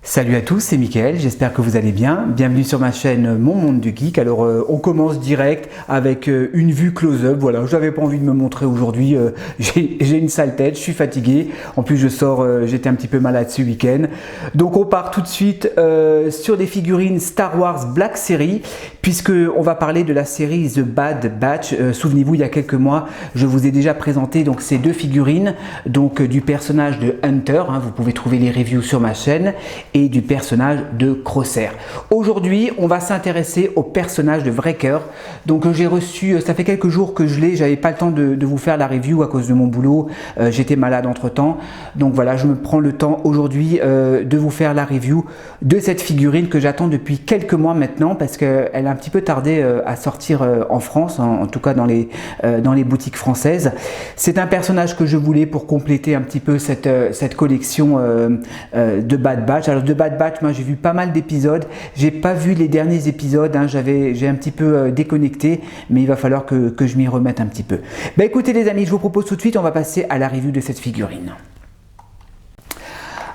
Salut à tous, c'est Mickaël, j'espère que vous allez bien. Bienvenue sur ma chaîne Mon Monde du Geek. Alors on commence direct avec une vue close-up. Voilà, je n'avais pas envie de me montrer aujourd'hui. J'ai une sale tête, je suis fatigué. En plus je sors, j'étais un petit peu malade ce week-end. Donc on part tout de suite sur des figurines Star Wars Black Series, puisque on va parler de la série The Bad Batch. Souvenez-vous, il y a quelques mois, je vous ai déjà présenté donc ces deux figurines, donc du personnage de Hunter. Vous pouvez trouver les reviews sur ma chaîne. Et du personnage de Crosshair. Aujourd'hui, on va s'intéresser au personnage de Wrecker. Donc j'ai reçu, ça fait quelques jours que je l'ai, j'avais pas le temps de vous faire la review à cause de mon boulot, j'étais malade entre temps. Donc voilà, je me prends le temps aujourd'hui de vous faire la review de cette figurine que j'attends depuis quelques mois maintenant parce qu'elle a un petit peu tardé à sortir en France, en tout cas dans les boutiques françaises. C'est un personnage que je voulais pour compléter un petit peu cette collection de Bad Batch. Alors de Bad Batch, moi j'ai vu pas mal d'épisodes, j'ai pas vu les derniers épisodes, j'ai un petit peu déconnecté, mais il va falloir que je m'y remette un petit peu. Bah écoutez les amis, je vous propose tout de suite, on va passer à la review de cette figurine.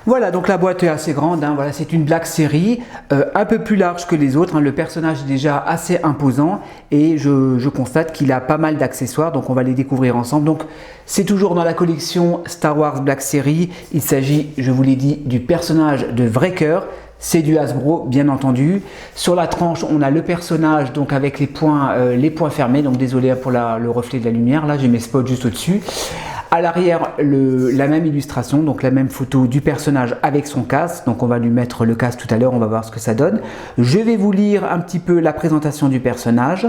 Voilà, donc la boîte est assez grande, voilà, c'est une Black Series, un peu plus large que les autres, le personnage est déjà assez imposant et je constate qu'il a pas mal d'accessoires, donc on va les découvrir ensemble. Donc c'est toujours dans la collection Star Wars Black Series, il s'agit, je vous l'ai dit, du personnage de Wrecker. C'est du Hasbro, bien entendu. Sur la tranche, on a le personnage donc avec les points fermés. Donc désolé pour le reflet de la lumière. Là, j'ai mes spots juste au-dessus. À l'arrière, la même illustration, donc la même photo du personnage avec son casque. Donc on va lui mettre le casque tout à l'heure, on va voir ce que ça donne. Je vais vous lire un petit peu la présentation du personnage.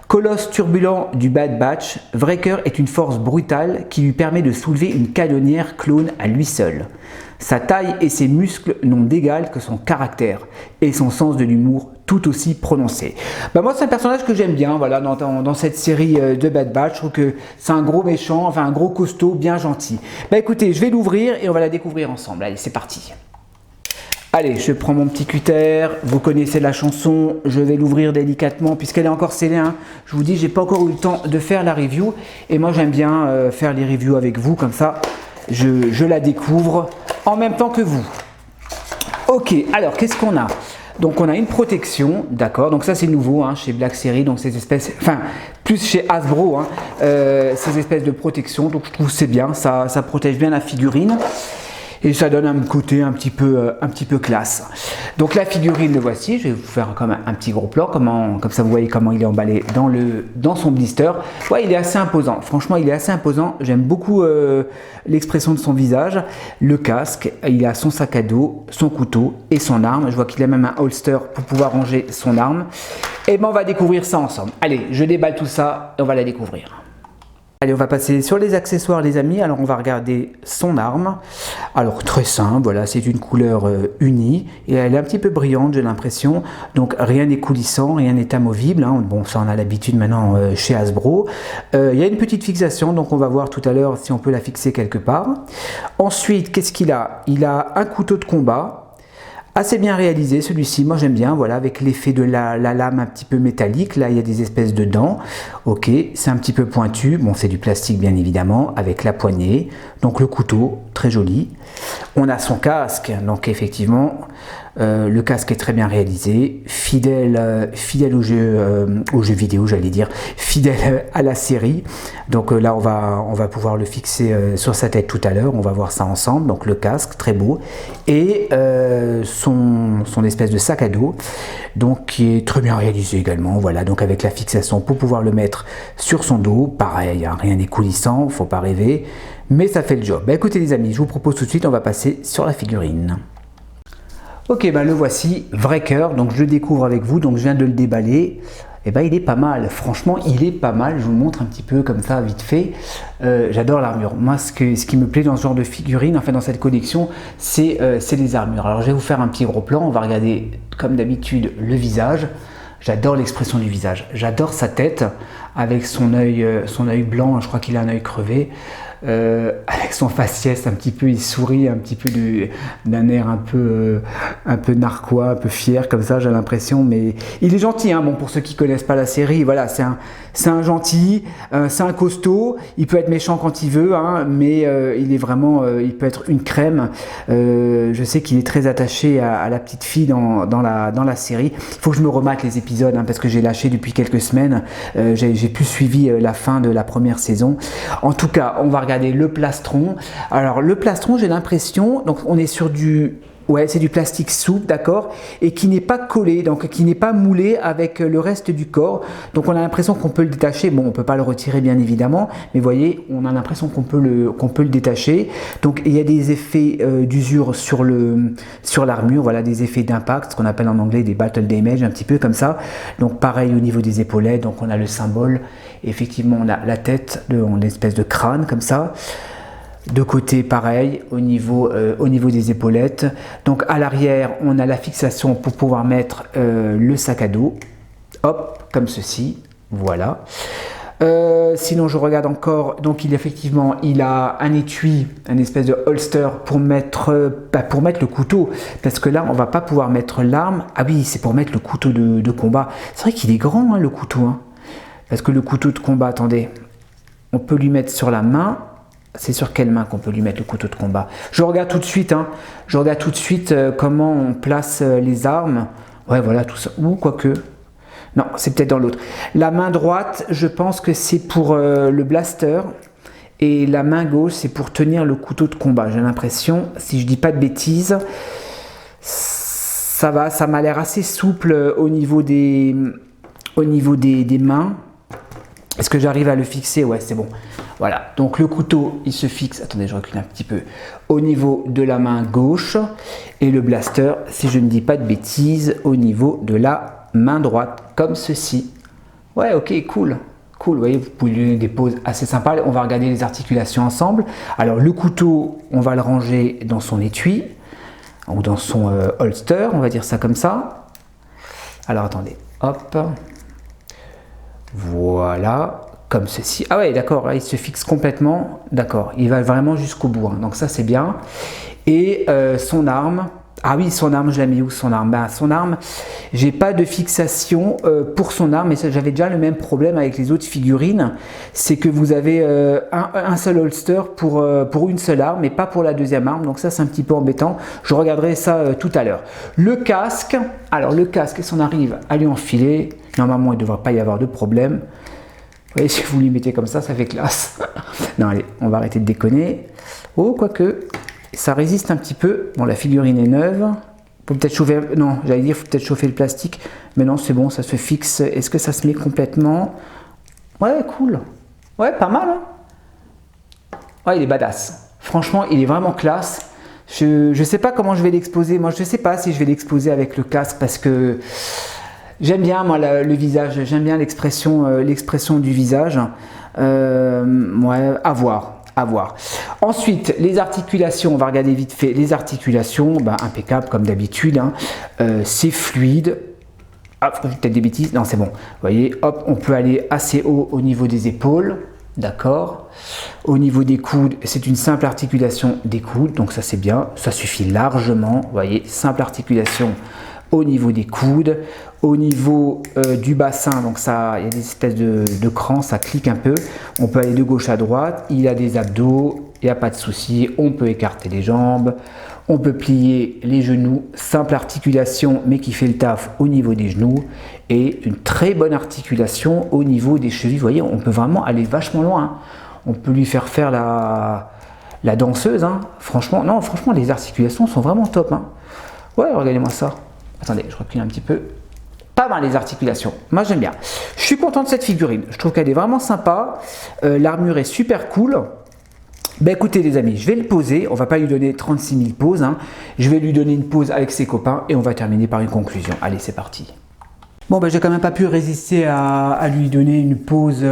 Colosse turbulent du Bad Batch, Wrecker est une force brutale qui lui permet de soulever une canonnière clone à lui seul. Sa taille et ses muscles n'ont d'égal que son caractère et son sens de l'humour tout aussi prononcé. Moi c'est un personnage que j'aime bien voilà, dans cette série de Bad Batch. Je trouve que c'est un gros méchant, enfin un gros costaud bien gentil. Écoutez, je vais l'ouvrir et on va la découvrir ensemble. Allez, c'est parti. Allez, je prends mon petit cutter, vous connaissez la chanson, je vais l'ouvrir délicatement puisqu'elle est encore scellée. Je vous dis, j'ai pas encore eu le temps de faire la review et moi j'aime bien faire les reviews avec vous, comme ça je la découvre en même temps que vous. Ok, alors qu'est-ce qu'on a? Donc on a une protection, d'accord, donc ça c'est nouveau chez Black Series, donc ces espèces, enfin plus chez Hasbro, ces espèces de protection, donc je trouve que c'est bien, ça protège bien la figurine. Et ça donne un côté un petit peu classe. Donc la figurine, le voici. Je vais vous faire comme un petit gros plan, comme ça vous voyez comment il est emballé dans son blister. Ouais, il est assez imposant. Franchement, il est assez imposant. J'aime beaucoup l'expression de son visage. Le casque, il a son sac à dos, son couteau et son arme. Je vois qu'il a même un holster pour pouvoir ranger son arme. Et on va découvrir ça ensemble. Allez, je déballe tout ça et on va la découvrir. Allez, on va passer sur les accessoires les amis. Alors on va regarder son arme. Alors très simple, voilà, c'est une couleur unie et elle est un petit peu brillante, j'ai l'impression. Donc rien n'est coulissant, rien n'est amovible. Bon, ça on a l'habitude maintenant chez Hasbro. Il y a une petite fixation, donc on va voir tout à l'heure si on peut la fixer quelque part. Ensuite, qu'est-ce qu'il a? Il a un couteau de combat. Assez bien réalisé celui-ci, moi j'aime bien, voilà, avec l'effet de la lame un petit peu métallique, là il y a des espèces de dents, ok, c'est un petit peu pointu, bon c'est du plastique bien évidemment, avec la poignée, donc le couteau, très joli. On a son casque, donc effectivement, le casque est très bien réalisé, fidèle au jeu vidéo, j'allais dire, fidèle à la série. Donc là, on va pouvoir le fixer sur sa tête tout à l'heure. On va voir ça ensemble. Donc le casque, très beau, et son espèce de sac à dos, donc qui est très bien réalisé également. Voilà, donc avec la fixation pour pouvoir le mettre sur son dos. Pareil, rien n'est coulissant, faut pas rêver, mais ça fait le job. Écoutez les amis, je vous propose tout de suite, on va passer sur la figurine. Ok, le voici, Wrecker, donc je le découvre avec vous, donc je viens de le déballer. Il est pas mal, franchement il est pas mal, je vous le montre un petit peu comme ça vite fait. J'adore l'armure, moi ce qui me plaît dans ce genre de figurine, enfin dans cette collection, c'est les armures. Alors je vais vous faire un petit gros plan, on va regarder comme d'habitude le visage. J'adore l'expression du visage, j'adore sa tête avec son œil blanc, je crois qu'il a un œil crevé. avec son faciès un petit peu, il sourit un petit peu d'un air un peu narquois, un peu fier comme ça, j'ai l'impression, mais il est gentil, hein. Bon, pour ceux qui connaissent pas la série, voilà, c'est un gentil, c'est un costaud, il peut être méchant quand il veut, hein, mais il est vraiment, il peut être une crème. Je sais qu'il est très attaché à la petite fille dans la série. Il faut que je me remate les épisodes, hein, parce que j'ai lâché depuis quelques semaines. J'ai plus suivi la fin de la première saison. En tout cas, on va regarder le plastron. Alors le plastron, j'ai l'impression, donc on est sur c'est du plastique souple, d'accord, et qui n'est pas collé, donc qui n'est pas moulé avec le reste du corps. Donc on a l'impression qu'on peut le détacher. Bon, on peut pas le retirer bien évidemment, mais vous voyez, on a l'impression qu'on peut le détacher. Donc il y a des effets d'usure sur l'armure, voilà, des effets d'impact, ce qu'on appelle en anglais des battle damage, un petit peu comme ça. Donc pareil au niveau des épaulettes, donc on a le symbole. Effectivement, on a la tête, une espèce de crâne comme ça. De côté, pareil, au niveau des épaulettes. Donc à l'arrière, on a la fixation pour pouvoir mettre le sac à dos. Hop, comme ceci. Voilà. Sinon, je regarde encore. Donc effectivement, il a un étui, un espèce de holster pour mettre le couteau. Parce que là, on va pas pouvoir mettre l'arme. Ah oui, c'est pour mettre le couteau de combat. C'est vrai qu'il est grand, hein, le couteau. Hein. Parce que le couteau de combat, attendez, on peut lui mettre sur la main. C'est sur quelle main qu'on peut lui mettre le couteau de combat? Je regarde tout de suite, hein. Je regarde tout de suite comment on place les armes. Ouais, voilà, tout ça. Ou quoique. Non, c'est peut-être dans l'autre. La main droite, je pense que c'est pour le blaster. Et la main gauche, c'est pour tenir le couteau de combat. J'ai l'impression, si je dis pas de bêtises, ça va, ça m'a l'air assez souple au niveau des mains. Est-ce que j'arrive à le fixer? Ouais, c'est bon. Voilà, donc le couteau, il se fixe, attendez, je recule un petit peu, au niveau de la main gauche. Et le blaster, si je ne dis pas de bêtises, au niveau de la main droite, comme ceci. Ouais, ok, cool. Cool, vous voyez, vous pouvez lui donner des poses assez sympas. On va regarder les articulations ensemble. Alors le couteau, on va le ranger dans son étui, ou dans son holster, on va dire ça comme ça. Alors attendez, hop. Voilà, comme ceci. Ah ouais, d'accord, il se fixe complètement. D'accord, il va vraiment jusqu'au bout. Hein. Donc ça, c'est bien. Et son arme. Ah oui, son arme, je l'ai mis où son arme? Ben, son arme, j'ai pas de fixation pour son arme, mais j'avais déjà le même problème avec les autres figurines. C'est que vous avez un seul holster pour une seule arme, et pas pour la deuxième arme. Donc ça, c'est un petit peu embêtant. Je regarderai ça tout à l'heure. Le casque, alors le casque, si on arrive à lui enfiler, normalement, il ne devrait pas y avoir de problème. Vous voyez, si vous lui mettez comme ça fait classe. Non, allez, on va arrêter de déconner. Oh, quoique, ça résiste un petit peu. Bon, la figurine est neuve. Faut peut-être chauffer. Non, j'allais dire, faut peut-être chauffer le plastique. Mais non, c'est bon, ça se fixe. Est-ce que ça se met complètement? Ouais, cool. Ouais, pas mal. Hein, ouais, il est badass. Franchement, il est vraiment classe. Je sais pas comment je vais l'exposer. Moi, je sais pas si je vais l'exposer avec le casque parce que j'aime bien, moi, le visage. J'aime bien l'expression du visage. Ouais, à voir. À voir. Ensuite, les articulations, on va regarder vite fait les articulations, ben, impeccable comme d'habitude, hein. C'est fluide. Ah, peut-être des bêtises, non c'est bon. Vous voyez, hop, on peut aller assez haut au niveau des épaules, d'accord. Au niveau des coudes, c'est une simple articulation des coudes, donc ça c'est bien, ça suffit largement. Vous voyez, simple articulation au niveau des coudes, au niveau du bassin, donc ça, il y a des espèces de crans, ça clique un peu. On peut aller de gauche à droite, il a des abdos, il n'y a pas de souci. On peut écarter les jambes, on peut plier les genoux, simple articulation, mais qui fait le taf au niveau des genoux, et une très bonne articulation au niveau des chevilles. Vous voyez, on peut vraiment aller vachement loin. Hein. On peut lui faire la danseuse. Hein. Franchement, non, franchement, les articulations sont vraiment top. Hein. Ouais, regardez-moi ça. Attendez, je recule un petit peu. Pas mal les articulations. Moi, j'aime bien. Je suis content de cette figurine. Je trouve qu'elle est vraiment sympa. L'armure est super cool. Ben écoutez les amis, je vais le poser. On va pas lui donner 36 000 poses. Hein. Je vais lui donner une pause avec ses copains et on va terminer par une conclusion. Allez, c'est parti. Bon, ben, j'ai quand même pas pu résister à lui donner une pause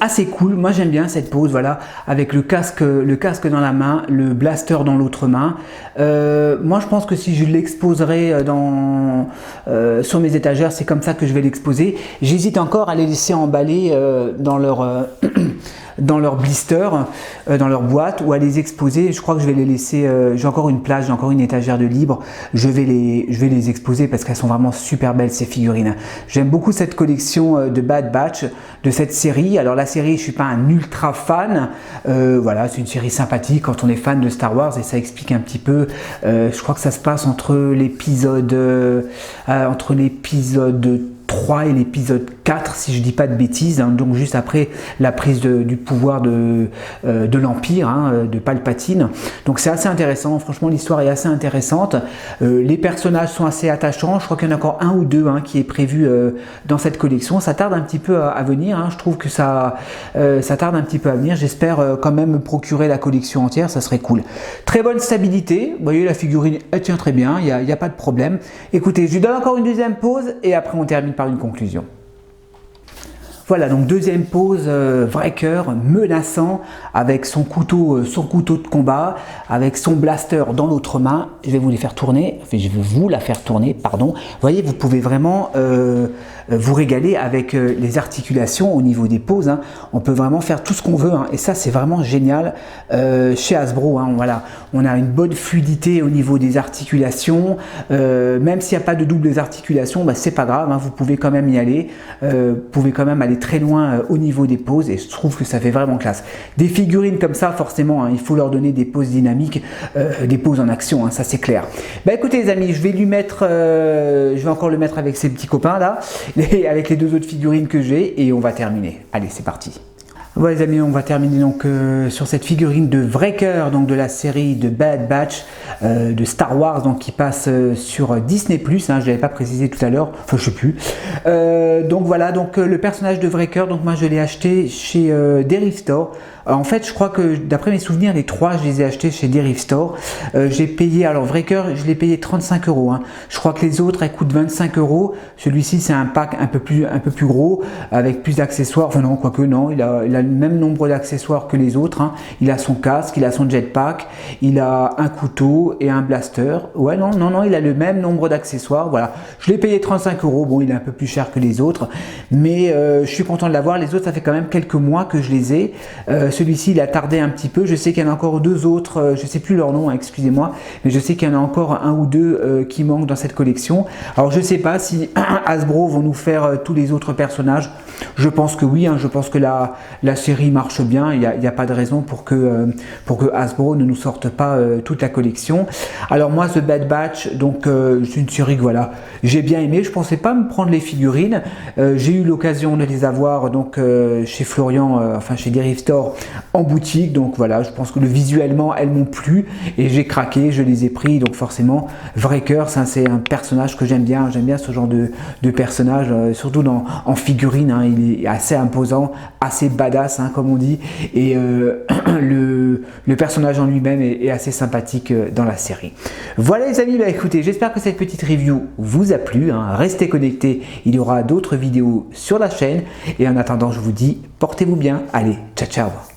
assez cool. Moi, j'aime bien cette pose, voilà, avec le casque dans la main, le blaster dans l'autre main. Moi, je pense que si je l'exposerai sur mes étagères, c'est comme ça que je vais l'exposer. J'hésite encore à les laisser emballer dans leur dans leur blister, dans leur boîte, ou à les exposer. Je crois que je vais les laisser, j'ai encore une place, j'ai encore une étagère de libre, je vais les exposer parce qu'elles sont vraiment super belles ces figurines. J'aime beaucoup cette collection de Bad Batch, de cette série. Alors la série, je suis pas un ultra fan, voilà, c'est une série sympathique quand on est fan de Star Wars, et ça explique un petit peu, je crois que ça se passe entre l'épisode 3 et l'épisode 4, si je dis pas de bêtises, hein, donc juste après la prise du pouvoir de l'Empire, hein, de Palpatine. Donc c'est assez intéressant, franchement l'histoire est assez intéressante, les personnages sont assez attachants, je crois qu'il y en a encore un ou deux, hein, qui est prévu dans cette collection. Ça tarde un petit peu à venir, hein, je trouve que ça tarde un petit peu à venir. J'espère quand même me procurer la collection entière, ça serait cool. Très bonne stabilité, vous voyez la figurine elle tient très bien, il n'y a pas de problème. Écoutez, je lui donne encore une deuxième pause et après on termine par une conclusion. Voilà, donc deuxième pose, vrai cœur, menaçant, avec son couteau de combat, avec son blaster dans l'autre main. Je vais vous les faire tourner, enfin je vais vous la faire tourner, pardon. Vous voyez, vous pouvez vraiment vous régaler avec les articulations au niveau des poses, hein. On peut vraiment faire tout ce qu'on veut, hein, et ça c'est vraiment génial chez Hasbro, hein. Voilà, on a une bonne fluidité au niveau des articulations, même s'il n'y a pas de doubles articulations, bah, c'est pas grave, hein, vous pouvez quand même y aller, vous pouvez quand même aller très loin au niveau des poses, et je trouve que ça fait vraiment classe. Des figurines comme ça, forcément, hein, il faut leur donner des poses dynamiques, des poses en action, hein, ça c'est clair. Bah écoutez les amis, je vais lui mettre, je vais encore le mettre avec ses petits copains là, avec les deux autres figurines que j'ai, et on va terminer. Allez, c'est parti. Voilà les amis, on va terminer donc sur cette figurine de vrai cœur, donc de la série de Bad Batch de Star Wars, donc qui passe sur Disney+, hein, je l'avais pas précisé tout à l'heure, enfin je sais plus. Donc voilà, donc le personnage de vrai cœur, donc moi je l'ai acheté chez Derive Store. En fait, je crois que d'après mes souvenirs, les trois, je les ai achetés chez Derive Store. J'ai payé, alors vrai cœur, je l'ai payé 35 €. Hein. Je crois que les autres, elles coûtent 25 €. Celui-ci, c'est un pack un peu plus gros, avec plus d'accessoires. Enfin non, quoique non, il a le même nombre d'accessoires que les autres. Hein. Il a son casque, il a son jetpack, il a un couteau et un blaster. Ouais, non, il a le même nombre d'accessoires. Voilà, je l'ai payé 35 €. Bon, il est un peu plus cher que les autres, mais je suis content de l'avoir. Les autres, ça fait quand même quelques mois que je les ai. Celui-ci, il a tardé un petit peu. Je sais qu'il y en a encore deux autres, je ne sais plus leur nom, hein, excusez-moi, mais je sais qu'il y en a encore un ou deux qui manquent dans cette collection. Alors, je ne sais pas si Hasbro vont nous faire tous les autres personnages. Je pense que oui, hein, je pense que la série marche bien. Il n'y a pas de raison pour que Hasbro ne nous sorte pas toute la collection. Alors moi, The Bad Batch, donc c'est une série que voilà, j'ai bien aimé. Je ne pensais pas me prendre les figurines. J'ai eu l'occasion de les avoir donc chez Florian, enfin chez Derive Store en boutique. Donc voilà, je pense que visuellement, elles m'ont plu et j'ai craqué, je les ai pris. Donc forcément, vrai cœur, c'est un personnage que j'aime bien. J'aime bien ce genre de personnage, surtout en figurine. Hein, il est assez imposant, assez badass, hein, comme on dit. Et le personnage en lui-même est assez sympathique dans la série. Voilà les amis, bah écoutez, j'espère que cette petite review vous a plu. Hein. Restez connectés, il y aura d'autres vidéos sur la chaîne. Et en attendant, je vous dis, portez-vous bien. Allez, ciao ciao.